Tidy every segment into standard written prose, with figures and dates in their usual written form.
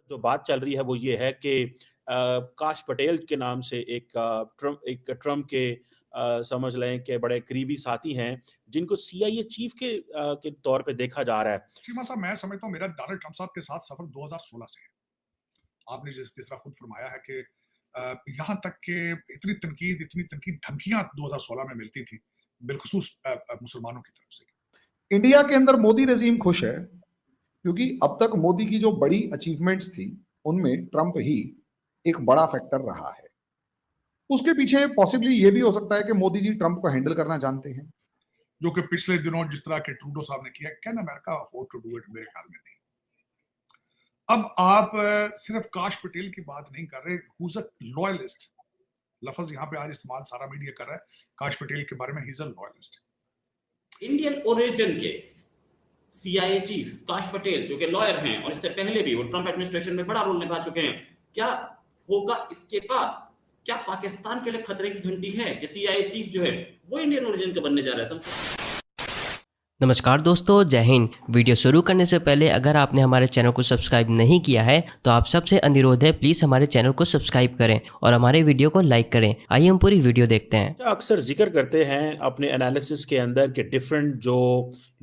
जो बात चल रही है वो ये है कि काश पटेल के नाम से एक ट्रम्प के समझ लें कि बड़े करीबी साथी हैं, जिनको सीआईए चीफ के तौर पे देखा जा रहा है। शीमा साहब, मैं समझता हूँ मेरा डोनाल्ड ट्रंप साहब के साथ सफर 2016 से है। आपने जिस तरह खुद फरमाया है कि यहाँ तक कि इतनी तनकीद धमकियां 2016 में मिलती थी, बिलखुसूस मुसलमानों की तरफ से। इंडिया के अंदर मोदी रजीम खुश है क्योंकि अब तक मोदी की जो बड़ी अचीवमेंट्स थी उनमें ट्रंप ही एक बड़ा फैक्टर रहा है। उसके पीछे पॉसिबली ये भी हो सकता है कि मोदी जी ट्रंप को हैंडल करना जानते हैं, जो कि पिछले दिनों जिस तरह के ट्रूडो साहब ने किया, can America afford to do it? मेरे ख्याल में नहीं। अब आप सिर्फ काश पटेल की बात नहीं कर रहे, हुज अ लॉयलिस्ट, लफ्ज यहाँ पे आज इस्तेमाल सारा मीडिया कर रहा है काश पटेल के बारे में, he is a loyalist. Indian origin के सीआईए चीफ काश पटेल जो कि लॉयर हैं और इससे पहले भी वो ट्रंप एडमिनिस्ट्रेशन में बड़ा रोल निभा चुके हैं, क्या होगा इसके बाद? क्या पाकिस्तान के लिए खतरे की घंटी है कि सीआईए चीफ जो है वो इंडियन ओरिजिन का बनने जा रहा है? नमस्कार दोस्तों, जय हिंद। वीडियो शुरू करने से पहले अगर आपने हमारे चैनल को सब्सक्राइब नहीं किया है तो आप सबसे अनुरोध है, प्लीज़ हमारे चैनल को सब्सक्राइब करें और हमारे वीडियो को लाइक करें। आइए हम पूरी वीडियो देखते हैं। अक्सर जिक्र करते हैं अपने एनालिसिस के अंदर कि डिफरेंट जो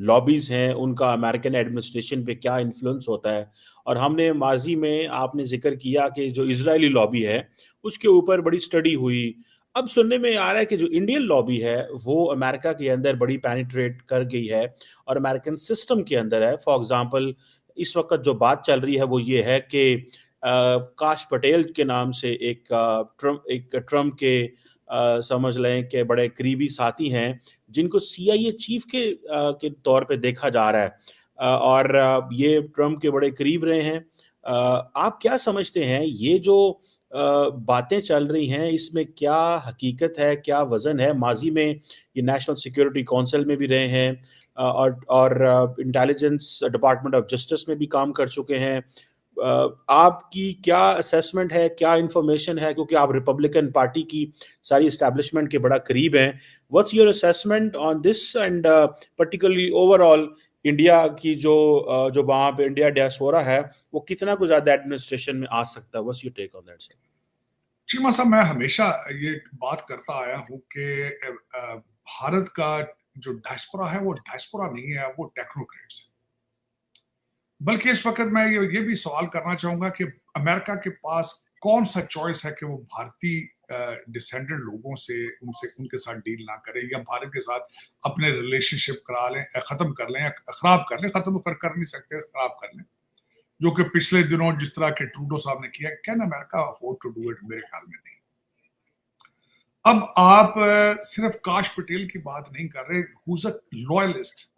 लॉबीज़ हैं उनका अमेरिकन एडमिनिस्ट्रेशन पे क्या इन्फ्लुएंस होता है, और हमने माजी में आपने जिक्र किया कि जो इजरायली लॉबी है उसके ऊपर बड़ी स्टडी हुई। अब सुनने में आ रहा है कि जो इंडियन लॉबी है वो अमेरिका के अंदर बड़ी पेनिट्रेट कर गई है और अमेरिकन सिस्टम के अंदर है। फॉर एग्जांपल, इस वक्त जो बात चल रही है वो ये है कि काश पटेल के नाम से एक ट्रम्प समझ लें कि बड़े करीबी साथी हैं, जिनको सीआईए चीफ के तौर पे देखा जा रहा है, और ये ट्रम्प के बड़े करीब रहे हैं। आप क्या समझते हैं ये जो बातें चल रही हैं, इसमें क्या हकीकत है, क्या वज़न है? माज़ी में ये नेशनल सिक्योरिटी काउंसिल में भी रहे हैं, और इंटेलिजेंस डिपार्टमेंट ऑफ जस्टिस में भी काम कर चुके हैं। आपकी क्या असेसमेंट है, क्या इन्फॉर्मेशन है, क्योंकि आप रिपब्लिकन पार्टी की सारी एस्टैब्लिशमेंट के बड़ा करीब हैं। What's your assessment on this and particularly overall India की जो वहाँ पे इंडिया डियास्पोरा है वो कितना कुछ ज़्यादा एडमिनिस्ट्रेशन में आ सकता है? What's your take on that sir? Cheema साहब, मैं हमेशा ये बात करता आया हूँ कि भारत का जो डायस्पोरा है वो डायस्पोरा नहीं है, वो टेक्नोक्रेट्स है। बल्कि इस वक्त मैं ये भी सवाल करना चाहूंगा कि अमेरिका के पास कौन सा चॉइस है कि वो भारतीय डिसेंडेंट लोगों से उनके साथ डील ना करें, या भारत के साथ अपने रिलेशनशिप करा लें, खत्म कर लें, या खराब कर लें। खत्म कर नहीं सकते, खराब कर लें, जो कि पिछले दिनों जिस तरह के ट्रूडो साहब ने किया। Can America afford to do it? मेरे ख्याल में नहीं। अब आप सिर्फ काश पटेल की बात नहीं कर रहे, हुज अ लॉयलिस्ट,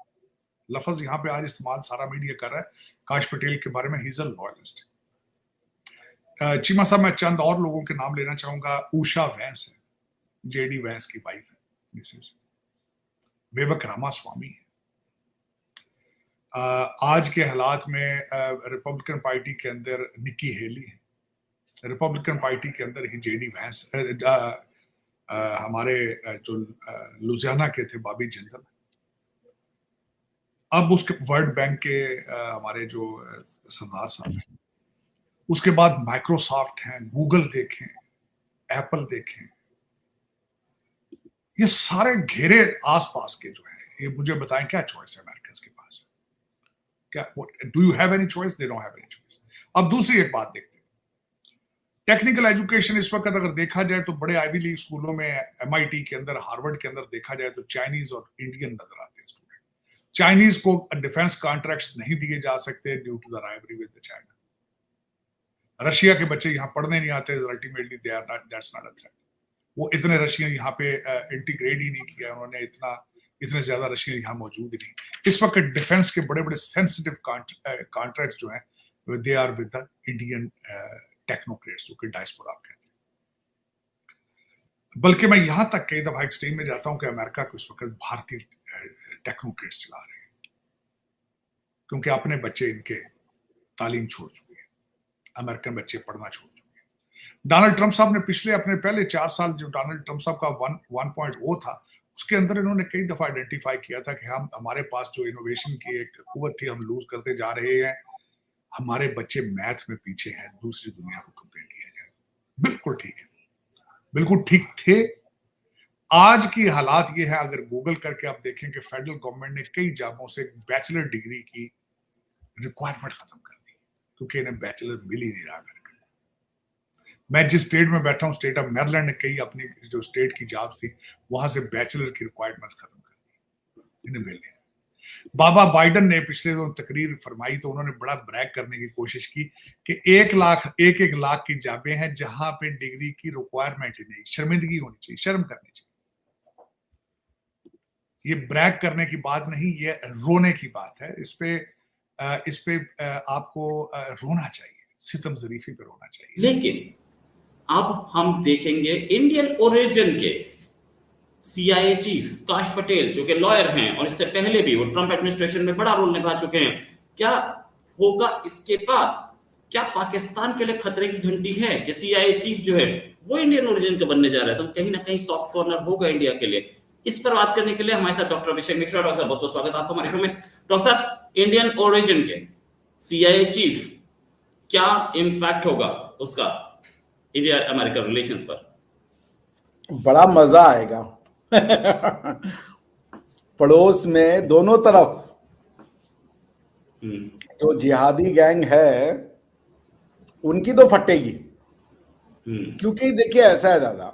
लफ्ज यहाँ पे आज इस्तेमाल सारा मीडिया कर रहा है काश पटेल के बारे में, he is a loyalist. Cheema साहब, मैं चंद और लोगों के नाम लेना चाहूंगा। उषा वैंस है, जेडी वैंस की वाइफ है, मिसेस विवेक रामास्वामी है। आज के हालात में रिपब्लिकन पार्टी के अंदर निक्की हेली है, रिपब्लिकन पार्टी के अंदर ही जेडी वैंस, हमारे जो लुधियाना के थे बॉबी जिंदल, अब उसके वर्ल्ड बैंक के हमारे जो सरदार साहब हैं। उसके बाद माइक्रोसॉफ्ट हैं, गूगल देखें, एप्पल देखें, ये सारे घेरे आसपास के जो है, ये मुझे बताएं क्या चॉइस है अमेरिकन के पास? क्या do you have any choice? They don't have any choice. अब दूसरी एक बात देखते हैं, टेक्निकल एजुकेशन इस वक्त अगर देखा जाए तो बड़े आईवी लीग स्कूलों में, एमआईटी के अंदर, हार्वर्ड के अंदर देखा जाए तो चाइनीज और इंडियन नजर आते हैं स्टूडेंट। चाइनीज को डिफेंस कॉन्ट्रैक्ट्स नहीं दिए जा सकते due to the rivalry with China. Russia के बच्चे यहाँ पढ़ने नहीं आते, ultimately they are not, that's not a threat. वो इतने रशियन यहाँ पे इंटीग्रेट ही नहीं किया उन्होंने, इतने ज्यादा रशियन यहाँ मौजूद ही नहीं। इस वक्त डिफेंस के बड़े बड़े सेंसिटिव कॉन्ट्रैक्ट्स जो हैं they are with the Indian technocrats, जो कि डायस्पोरा कहते हैं। बल्कि मैं यहाँ तक कई दफा एक्सट्रीम में जाता हूँ कि अमेरिका को इस वक्त भारतीय टेक्नोक्रेट्स चला रहे हैं, क्योंकि अपने बच्चे इनके तालीम छोड़ चुके हैं, अमेरिकन बच्चे पढ़ना छोड़ चुके हैं। डोनाल्ड ट्रंप साहब ने अपने पहले 4 साल, जो डोनाल्ड ट्रंप साहब का 1.0 था, उसके अंदर इन्होंने कई दफा आइडेंटिफाई किया था कि हमारे पास जो इनोवेशन की एक कुव्वत थी हम लूज करते जा रहे हैं, हमारे बच्चे मैथ में पीछे हैं, दूसरी दुनिया को कंपेयर किया जाए, बिल्कुल ठीक है, बिल्कुल ठीक थे। आज की हालात ये है, अगर गूगल करके आप देखें कि फेडरल गवर्नमेंट ने कई जॉबों से बैचलर डिग्री की रिक्वायरमेंट खत्म कर दी, क्योंकि इन्हें बैचलर मिल ही नहीं रहा। मैं जिस स्टेट में बैठा हूं, स्टेट ऑफ मैरीलैंड ने कई अपनी जो स्टेट की जॉब्स थी वहां से बैचलर की रिक्वायरमेंट खत्म कर दी, इन्हें मिल नहीं। बाबा बाइडन ने पिछले दिनों तकरीर फरमाई तो उन्होंने बड़ा ब्रैग करने की कोशिश की कि 1 लाख की जॉबें हैं जहां पे डिग्री की रिक्वायरमेंट ही नहीं। शर्मिंदगी होनी चाहिए, शर्म करनी चाहिए। ये ब्रैग करने की बात नहीं, ये रोने की बात है। इस पे आपको रोना चाहिए, सितम ज़रीफी पे रोना चाहिए। लेकिन अब हम देखेंगे इंडियन ओरिजिन के CIA चीफ काश पटेल, जो कि लॉयर हैं और इससे पहले भी वो ट्रंप एडमिनिस्ट्रेशन में बड़ा रोल निभा चुके हैं, क्या होगा इसके बाद? क्या पाकिस्तान के लिए खतरे की घंटी है कि CIA चीफ जो है वो इंडियन ओरिजिन का बनने जा रहा है? तो कहीं ना कहीं सॉफ्ट कॉर्नर होगा इंडिया के लिए। इस पर बात करने के लिए हमारे साथ डॉक्टर अभिषेक मिश्रा। डॉक्टर साहब, बहुत बहुत स्वागत आपका हमारे शो में। डॉक्टर साहब, इंडियन ओरिजिन के CIA चीफ, क्या इंपैक्ट होगा उसका इंडिया अमेरिका रिलेशंस पर? बड़ा मजा आएगा। पड़ोस में दोनों तरफ जो जिहादी गैंग है उनकी तो फटेगी। क्योंकि देखिए ऐसा है दादा,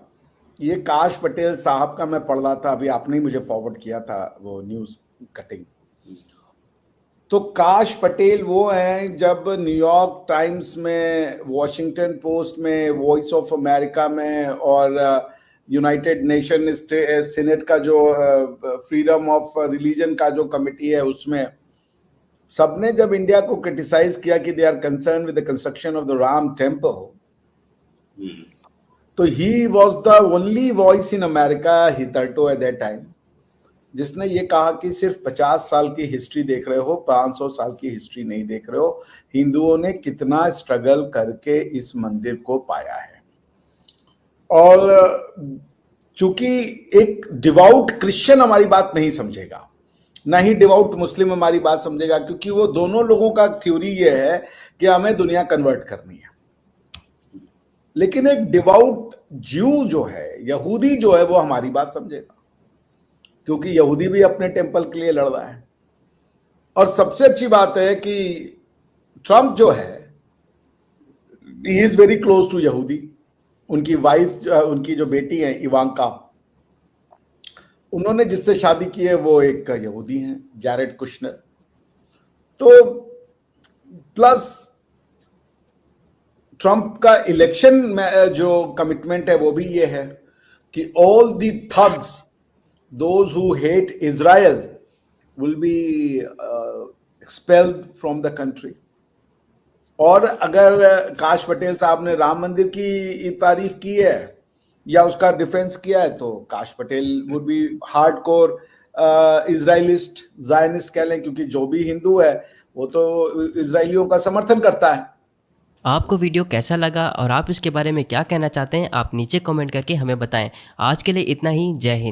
ये काश पटेल साहब का मैं पढ़ रहा था, अभी आपने ही मुझे फॉरवर्ड किया था वो न्यूज कटिंग। तो काश पटेल वो हैं जब न्यूयॉर्क टाइम्स में, वॉशिंगटन पोस्ट में, वॉइस ऑफ अमेरिका में और यूनाइटेड नेशन सीनेट का जो फ्रीडम ऑफ रिलीजन का जो कमिटी है उसमें सबने जब इंडिया को क्रिटिसाइज किया कि they are concern with the construction of the Ram temple, तो he was the only voice in America hitherto at that time जिसने ये कहा कि सिर्फ 50 साल की हिस्ट्री देख रहे हो, 500 साल की हिस्ट्री नहीं देख रहे हो। हिंदुओं ने कितना स्ट्रगल करके इस मंदिर को पाया है। और चूंकि एक डिवाउट क्रिश्चियन हमारी बात नहीं समझेगा, ना ही डिवाउट मुस्लिम हमारी बात समझेगा, क्योंकि वो दोनों लोगों का थ्योरी ये है कि हमें दुनिया कन्वर्ट करनी है। लेकिन एक डिवाउट ज्यू जो है, यहूदी जो है, वो हमारी बात समझेगा, क्योंकि यहूदी भी अपने टेम्पल के लिए लड़ रहा है। और सबसे अच्छी बात है कि ट्रंप जो है, he is very close to यहूदी। उनकी वाइफ, उनकी जो बेटी है इवांका, उन्होंने जिससे शादी की है वो एक यहूदी हैं, जैरेड कुशनर। तो प्लस ट्रंप का इलेक्शन में जो कमिटमेंट है वो भी ये है कि all the thugs, those who hate Israel will be expelled from the country। और अगर काश पटेल साहब ने राम मंदिर की तारीफ की है या उसका डिफेंस किया है तो Kash Patel would be hardcore Israelist, Zionist कह लें, क्योंकि जो भी हिंदू है वो तो इजराइलियों का समर्थन करता है। आपको वीडियो कैसा लगा और आप इसके बारे में क्या कहना चाहते हैं, आप नीचे कमेंट करके हमें बताएं। आज के लिए इतना ही। जय हिंद।